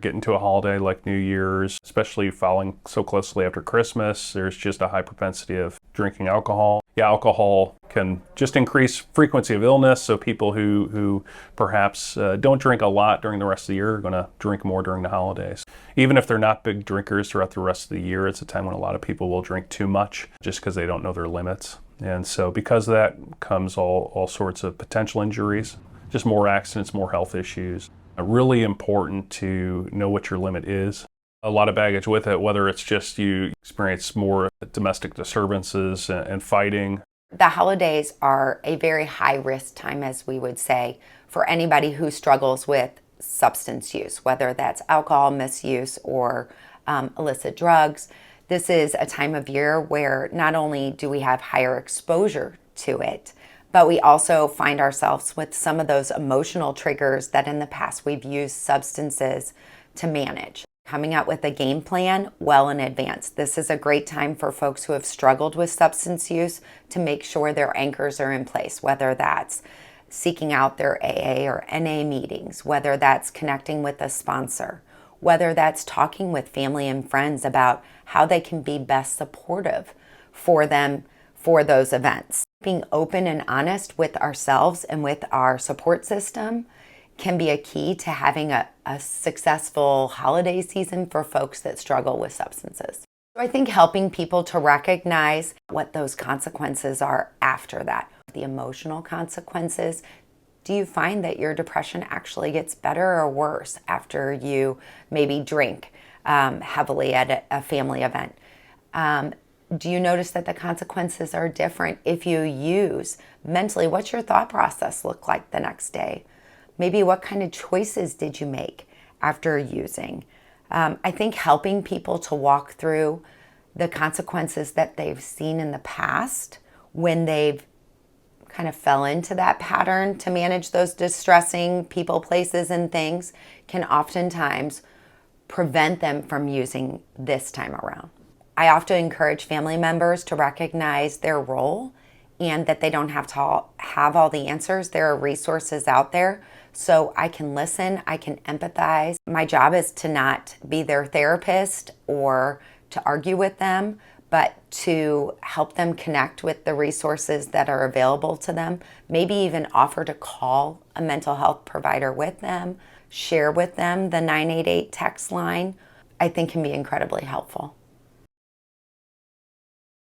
get into a holiday like New Year's, especially following so closely after Christmas, there's just a high propensity of drinking alcohol. Yeah, alcohol can just increase frequency of illness, so people who perhaps don't drink a lot during the rest of the year are going to drink more during the holidays. Even if they're not big drinkers throughout the rest of the year, it's a time when a lot of people will drink too much just because they don't know their limits. And so because of that comes all sorts of potential injuries, just more accidents, more health issues. Really important to know what your limit is. A lot of baggage with it, whether it's just you experience more domestic disturbances and fighting. The holidays are a very high risk time, as we would say, for anybody who struggles with substance use, whether that's alcohol misuse or illicit drugs. This is a time of year where not only do we have higher exposure to it, but we also find ourselves with some of those emotional triggers that in the past we've used substances to manage. Coming out with a game plan well in advance. This is a great time for folks who have struggled with substance use to make sure their anchors are in place, whether that's seeking out their AA or NA meetings, whether that's connecting with a sponsor, whether that's talking with family and friends about how they can be best supportive for them for those events. Being open and honest with ourselves and with our support system can be a key to having a successful holiday season for folks that struggle with substances. I think helping people to recognize what those consequences are after that, the emotional consequences. Do you find that your depression actually gets better or worse after you maybe drink heavily at a family event? Do you notice that the consequences are different if you use mentally? What's your thought process look like the next day? Maybe what kind of choices did you make after using? I think helping people to walk through the consequences that they've seen in the past when they've kind of fell into that pattern to manage those distressing people, places, and things can oftentimes prevent them from using this time around. I often encourage family members to recognize their role and that they don't have to have all the answers. There are resources out there, so I can listen, I can empathize. My job is to not be their therapist or to argue with them, but to help them connect with the resources that are available to them, maybe even offer to call a mental health provider with them, share with them the 988 text line, I think can be incredibly helpful.